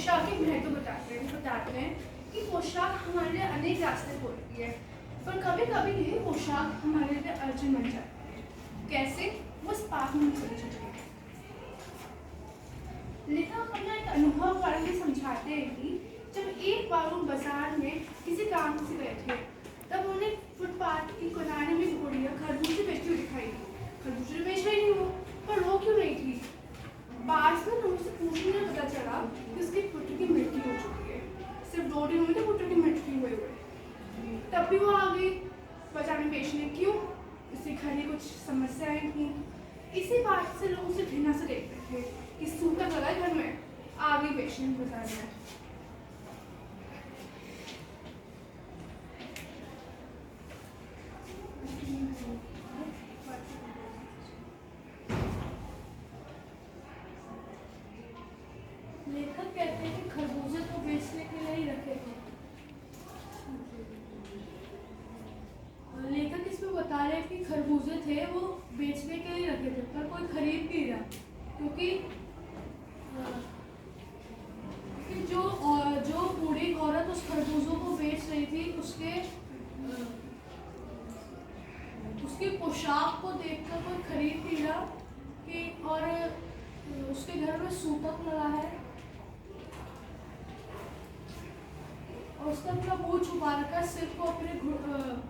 पोशाक के महत्व बताते हैं कि पोशाक हमारे लिए अनेक रास्ते खोलती है, पर कभी कभी यही पोशाक हमारे लिए अर्जुन बन जाती है। कैसे, वो इस पाठ में समझेंगे। लेखक अपना एक अनुभव पढ़ समझाते हैं कि जब एक बार वो बाजार में किसी काम से गए थे, तब उन्हें फुटपाथ की किनारे में बुढ़िया खरबूजे बेचती हुई दिखाई दी। खरबूजे बेच रही नहीं वो, पर रो क्यों रही थी? बाद में लोगों से पूछने में पता चला कि उसके पुत्र की मृत्यु हो चुकी है। सिर्फ 2 दिन हुए थे पुत्र की मृत्यु हुए। तब भी वो आ गई बाजार में बेचने। क्यों? उसके घर ही कुछ समस्याएं थी। इसी बात से लोग उसे घृणा से देखते थे कि सूतक लगा है घर में, आ गई बेचने बाजार में। लेखक कहते हैं कि खरबूजे तो बेचने के लिए ही रखे थे। लेखक इसमें बता रहे हैं कि खरबूजे थे वो बेचने के लिए रखे थे, पर कोई खरीद नहीं रहा, क्योंकि जो बूढ़ी औरत उस खरबूजों को बेच रही थी, उसके पोशाक को देखकर कोई खरीद नहीं रहा कि, और उसके घर में सूतक लगा है और उसका पूरा मुंह छुपा रखा है, सिर को अपने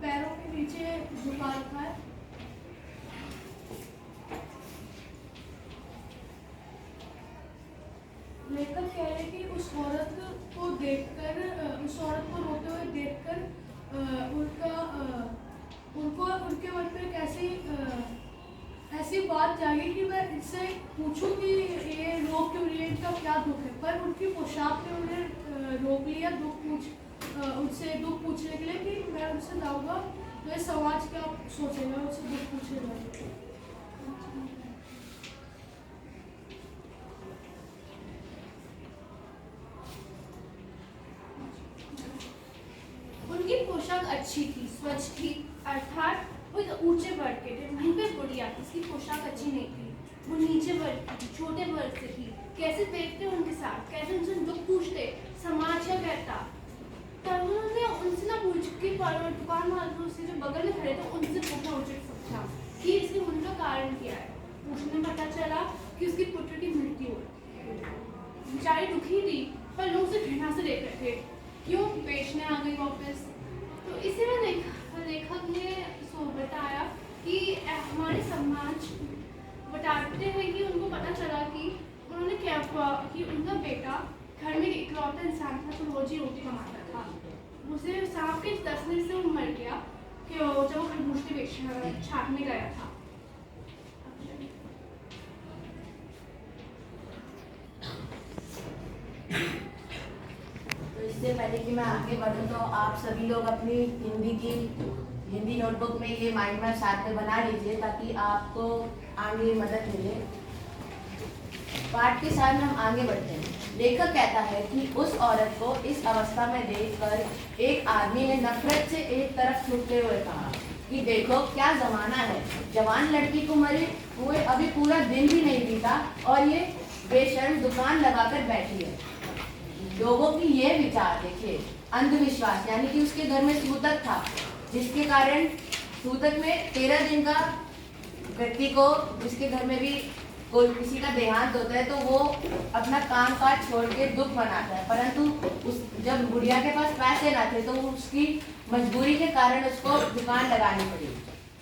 पैरों के नीचे झुका रखा है। लेखक कह रहे हैं कि उस औरत को रोते हुए देखकर उनके मन में ऐसी बात जागी कि मैं इनसे पूछूं कि ये रो क्यों रही है, इनका क्या दुख है। पर उनकी पोशाक ने उन्हें रोक लिया उनसे दुख पूछने के लिए कि मैं उनसे जाऊँगा तो समाज क्या सोचेगा, उनसे दुख पूछेगा। उनकी पोशाक अच्छी थी, स्वच्छ थी, अर्थात वो ऊंचे वर्ग के थे। वहीं पे बुढ़िया इसकी पोशाक अच्छी नहीं थी, वो नीचे वर्ग की, छोटे वर्ग से थी। कैसे देखते उनके साथ, कैसे उनसे दुख पूछते, समाज क्या कहता। तब उन्होंने उनसे ना पूछ के दुकान वालों से जो बगल में खड़े थे उनसे पूछना उचित समझा कि इसके होने का कारण क्या है। पूछने में पता चला कि उसके पुत्र की मृत्यु हुई। बेचारी दुखी थी, पर लोग उसे घृणा से देख रहे थे। क्यों? बेचने आ गई वापस। तो इसी में लेखक ने बताया कि हमारे समाज बताते हैं कि उनको पता चला कि उन्होंने क्या हुआ कि उनका बेटा घर में इकलौता इंसान था, तो रोजी रोटी कमाता था। उसे सांप के डसने से वो मर गया कि जब वो खरबूजे छाटने गया था। तो इससे पहले कि मैं आगे बढ़ूँ तो आप सभी लोग अपनी हिंदी नोटबुक में ये माइंड मैप साथ में बना लीजिए ताकि आपको आगे मदद मिले। पाठ के साथ हम आगे बढ़ते हैं। लेखक कहता है कि उस औरत को इस अवस्था में देखकर एक आदमी ने नफरत से एक तरफ छूटते हुए कहा कि देखो क्या जमाना है, जवान लड़की को मरे हुए अभी पूरा दिन भी नहीं बीता और ये बेशर्म दुकान लगाकर बैठी है। लोगों की ये विचार देखिए, अंधविश्वास, यानी कि उसके घर में सूतक था, जिसके कारण सूतक में 13 दिन का व्यक्ति को, जिसके घर में भी कोई किसी का देहांत होता है तो वो अपना काम काज छोड़ के दुख मनाता है, परंतु जब बुढ़िया के पास पैसे ना थे तो उसकी मजबूरी के कारण उसको दुकान लगानी पड़ी।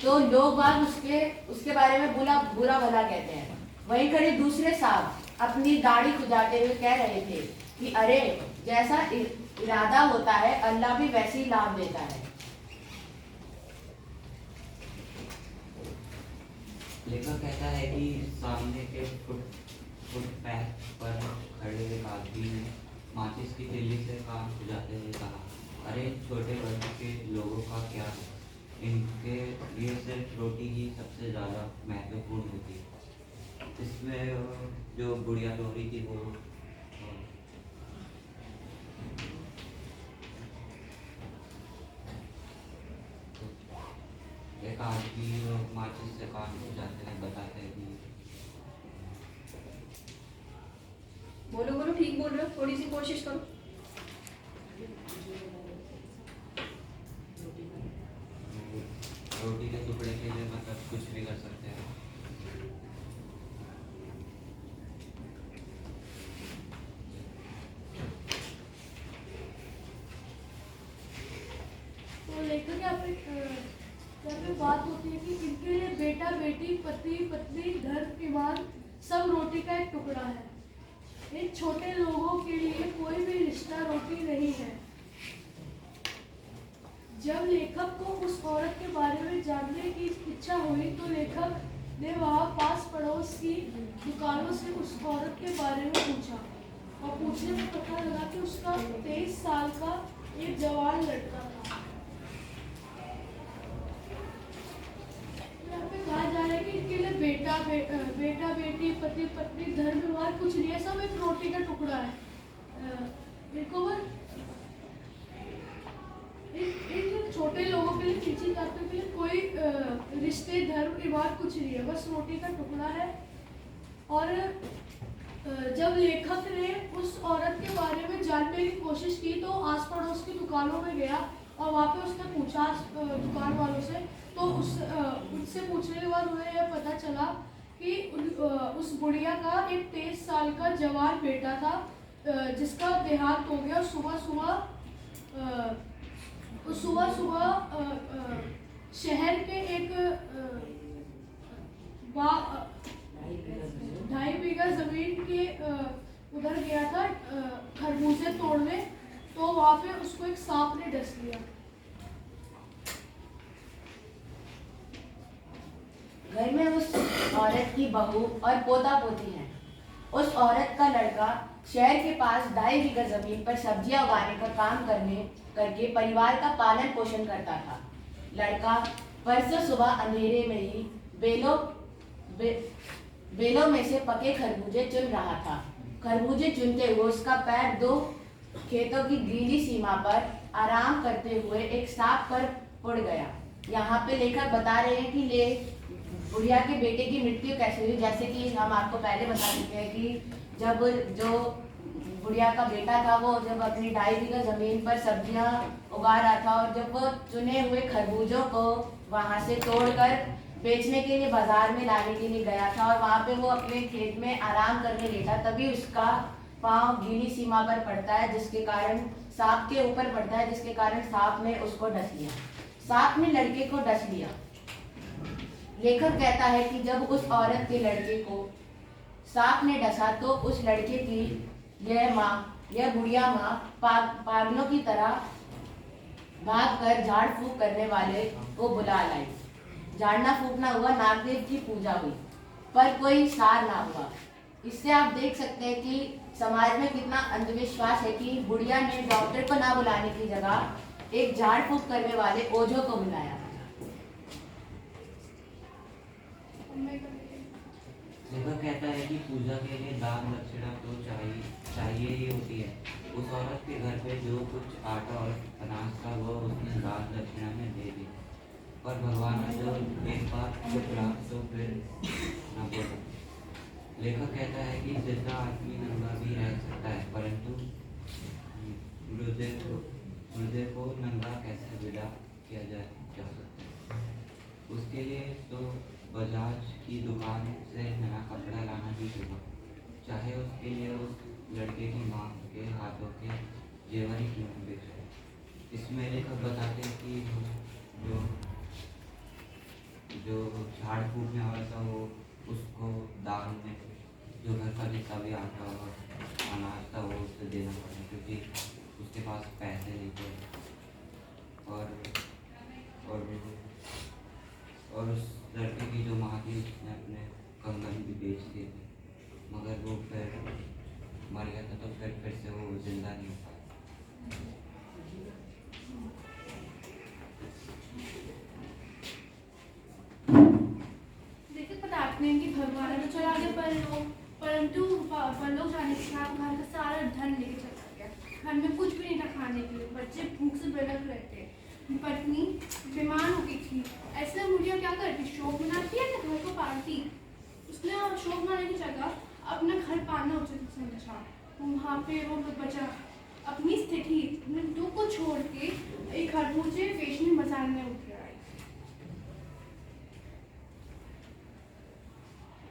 तो लोग बाग उसके बारे में बुरा भला कहते हैं। वहीं खड़े दूसरे साहब अपनी दाढ़ी खुजाते हुए कह रहे थे कि अरे जैसा इरादा होता है अल्लाह भी वैसे ही लाभ देता है। लेखक कहता है कि सामने के फुटपाथ पर खड़े एक आदमी ने माचिस की तीली से काम खुजाते हुए कहा, अरे छोटे वर्ग के लोगों का क्या, इनके लिए सिर्फ रोटी ही सबसे ज़्यादा महत्वपूर्ण होती है। इसमें जो बुढ़िया रो रही थी वो एक आदमी माचिस से काम खुजाते हैं, बताते हैं कि बोलो ठीक ठीक बोल रहे हो, थोड़ी सी कोशिश करो। रोटी के टुकड़े के लिए मतलब कुछ भी कर सकते हैं। तो लेखक यहाँ पे बात होती है कि इनके लिए बेटा बेटी पति पत्नी घर ईमान सब रोटी का एक टुकड़ा है। इन छोटे लोगों के लिए कोई भी रिश्ता रोटी नहीं है। जब लेखक को उस औरत के बारे में जानने की इच्छा हुई तो लेखक ने वहाँ पास पड़ोस की दुकानों से उस औरत के बारे में पूछा और पूछने में पता लगा कि उसका 23 साल का एक जवान लड़का था। यहाँ पे कहा जा रहा है कि इनके लिए बेटा बेटी पति पत्नी धर्म व्यवहार कुछ नहीं है, सब एक रोटी का टुकड़ा है। इनको इन छोटे लोगों के लिए नीची जातियों के लिए कोई रिश्ते धर्म रिवाज कुछ नहीं है, बस रोटी का टुकड़ा है। और जब लेखक ने उस औरत के बारे में जानने की कोशिश की तो आस पड़ोस की दुकानों में गया और वहाँ पे उसने पूछा दुकान वालों से, तो उनसे पूछने के बाद उन्हें यह पता चला कि उस बुढ़िया का एक 23 साल का जवान बेटा था जिसका देहांत हो गया। सुबह सुबह शहर के एक 2.5 बीघा जमीन के उधर गया था खरबूजे तोड़ने, तो वहाँ पे उसको एक सांप ने डस लिया। घर में उस औरत की बहू और पोता पोती है। उस औरत का लड़का शहर के पास 2.5 बीघा जमीन पर सब्जियां उगाने का काम करके परिवार का पालन पोषण करता था। लड़का परसों सुबह अंधेरे में ही बेलों में से पके खरबूजे चुन रहा था। खरबूजे चुनते हुए उसका पैर 2 खेतों की गीली सीमा पर आराम करते हुए एक सांप पर उड़ गया। यहाँ पे लेखक बता रहे हैं कि बुढ़िया के बेटे की मृत्यु कैसे हुई। जैसे कि हम आपको पहले बता चुके हैं कि जब जो बुढ़िया का बेटा था वो जब अपनी 2.5 बीघा जमीन पर सब्जियां उगा रहा था और जब वो चुने हुए खरबूजों को वहां से तोड़कर बेचने के लिए बाजार में लाने के लिए गया था और वहां पे वो अपने खेत में आराम करने लेटा, तभी उसका पांव गीली सीमा पर पड़ता है जिसके कारण सांप के ऊपर पड़ता है, जिसके कारण सांप ने उसको डस लिया। सांप ने लड़के को डस लिया। लेखक कहता है कि जब उस औरत के लड़के को सांप ने डसा तो उस लड़के की यह बुढ़िया माँ पागलों की तरह भागकर झाड़ फूक करने वाले को बुला लाई। झाड़ना फूकना हुआ, नागदेव की पूजा हुई, पर कोई सार ना हुआ। इससे आप देख सकते हैं कि समाज में कितना अंधविश्वास है कि बुढ़िया ने डॉक्टर को ना बुलाने की जगह एक झाड़ फूक करने वाले ओझो को बुलाया। लेखक कहता है कि पूजा के लिए दान दक्षिणा तो चाहिए ही होती है। उस औरत के घर पे जो कुछ आटा और अनाज था वो उसने दान दक्षिणा में दे दी, पर भगवान ने जो एक बार चुपड़ा तो फिर न बोला। लेखक कहता है कि जितना आदमी नंगा भी रह सकता है, परंतु हृदय को नंगा कैसे विदा किया जा सकता है। उसके लिए तो बजाज की दुकान से नया कपड़ा लाना भी होगा, चाहे उसके लिए उस लड़के की माँ के हाथों के जेवर ही क्यों न बिक। इसमें लेखक बताते हैं कि जो झाड़ फूकने वाला था वो उसको दान में जो घर का जितना भी आटा और अनाज था वो उससे देना पड़ा, क्योंकि उसके पास पैसे नहीं थे। और उस लड़के की जो माँ थी उसने अपने कंगन भी बेच दिए थे, मगर वो फिर मर गया था, तो फिर से वो जिंदा नहीं हो पाया। देखिए पता आपने कि भगवान तो चला गया परंतु परलोक जाने के साथ घर का सारा धन लेके चला गया। घर में कुछ भी नहीं था खाने के लिए, बच्चे भूख से बेलक रहते हैं। पत्नी बीमार हो गई थी। ऐसे बुढ़िया क्या करती, शोक मनाती है ना, घर को पालती। उसने शोक मनाने की जगह अपना घर पालना उचित समझा। वहाँ पे वो बच्चा अपनी स्थिति, अपने दुख को छोड़ के एक हरमुझे वेश्नी बाजार में उठ गया है।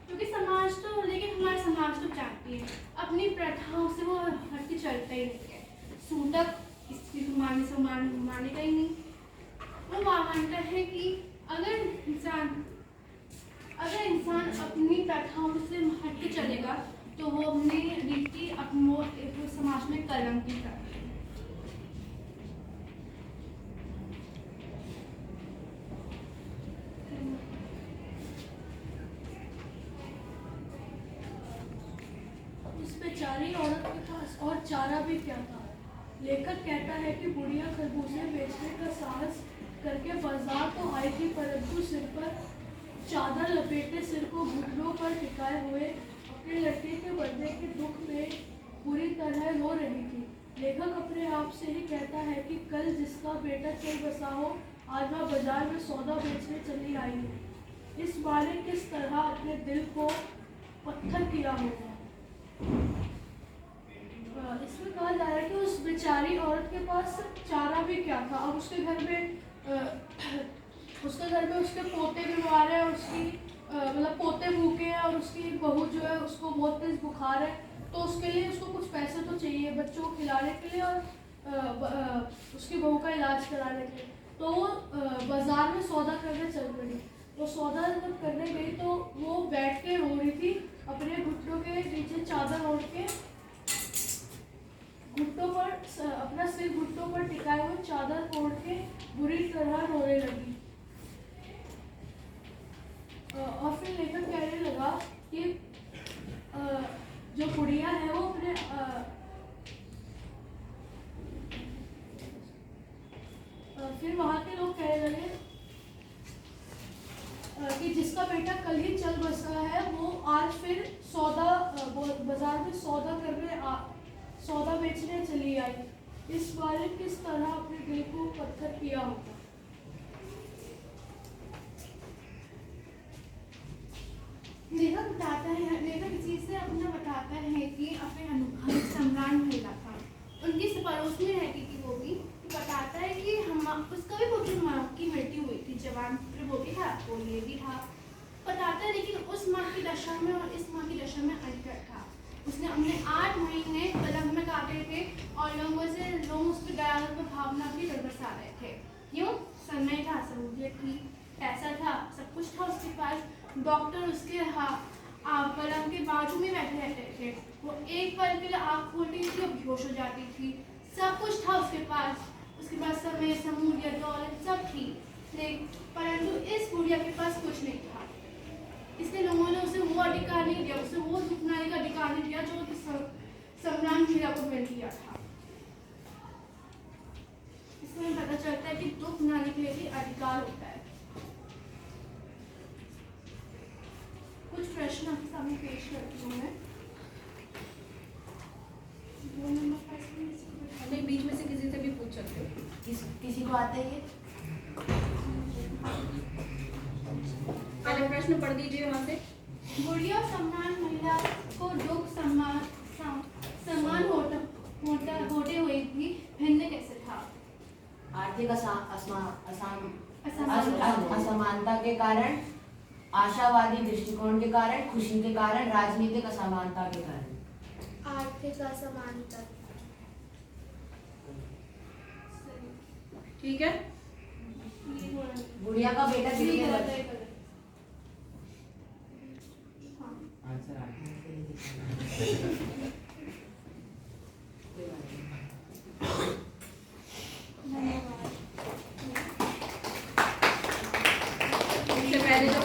क्योंकि समाज तो, लेकिन हमारा समाज तो जानती है अपनी प्रथाओं से वो हट के चलता ही नहीं है। सूतक इसकी माने से मानेगा ही नहीं। वो मानता है कि अगर इंसान अपनी प्रथाओं से हट के चलेगा तो वो अपनी रीति अपने समाज में कलंकित है। उस बेचारी औरत के पास और चारा भी क्या था। लेखक कहता है कि बुढ़िया खरबूजे बेचने का साहस करके बाजार तो आई थी, परंतु सिर पर चादर लपेटे, सिर को घुटनों पर टिकाए हुए अपने लड़के के बर्थडे के दुख में बुरी तरह रो रही थी। लेखक अपने आप से ही कहता है कि कल जिसका बेटा चल बसा हो, आज वह बाजार में सौदा बेचने चली आई है। इस बारे किस तरह अपने दिल को पत्थर किया होगा। इसमें कहा जा रहा है कि उस बेचारी औरत के पास चारा भी क्या था। अब उसके घर में उसके पोते बीमार है, उसकी मतलब पोते भूखे हैं और उसकी बहू जो है उसको बहुत तेज बुखार है, तो उसके लिए उसको कुछ पैसे तो चाहिए बच्चों को खिलाने के लिए और उसकी बहू का इलाज कराने के लिए। तो वो बाजार में सौदा करने चल पड़ी। तो सौदा जब करने गई तो वो बैठ के रो रही थी, अपने घुटनों के नीचे चादर ओढ़ के, घुटनों पर अपना सिर घुटनों पर टिकाए हुए चादर ओढ़ के बुरी तरह रोने लगी। और फिर लेखक कहने लगा कि जो बुढ़िया है वो अपने फिर वहाँ के लोग कहने लगे कि जिसका बेटा कल ही चल बसा है वो आज फिर बाजार में सौदा बेचने चली आई। इस बारे किस तरह अपने दिल को पत्थर किया होगा। लेखक इसी से अपना बताता है कि अपने अनुभव सम्राट महिला था, उनकी पड़ोस में रहती थी। वो भी बताता है कि उसका भी पुत्र माँ की मृत्यु हुई थी, जवान पुत्र वो भी था, वो ये भी था। बताता है लेकिन उस माँ की दशा में और इस माँ की दशा में अंतर था। उसने अपने 8 महीने पलंग में काटे थे और लोग उस पर दयालु भावना भी बरसा रहे थे। क्यों? समय था, सहूलियत थी, पैसा था, सब कुछ था उसके पास। डॉक्टर उसके पलंग के बाजू में बैठे रहते थे। वो एक पल के लिए आँख खोलती थी और बेहोश हो जाती थी। सब कुछ था उसके पास। उसके पास समय, सहूलियत, दौलत सब थी, परंतु इस बुढ़िया के पास कुछ नहीं था। इसलिए लोगों ने उसे वो अधिकार नहीं दिया, उसे वो दुखनाने का अधिकार नहीं दिया जो सम्राट हीरा को मिल गया था। इसमें पता चलता है कि दुख नाने के लिए भी अधिकार होता है। कुछ प्रश्न आपके सामने पेश करती हूँ मैं। नहीं, बीच में से किसी से भी पूछ सकते हो। किसी को आते हैं? पहले प्रश्न पढ़ दीजिए वहाँ से। बुढ़िया और सम्राट महिला को दुख समान होते हुए भी भिन्न कैसे था? आर्थिक असमानता के कारण, आशावादी दृष्टिकोण के कारण, खुशी के कारण, राजनीतिक असमानता के कारण। आर्थिक असमानता। ठीक है, बुढ़िया का बेटा दिल्ली में इससे पहले जो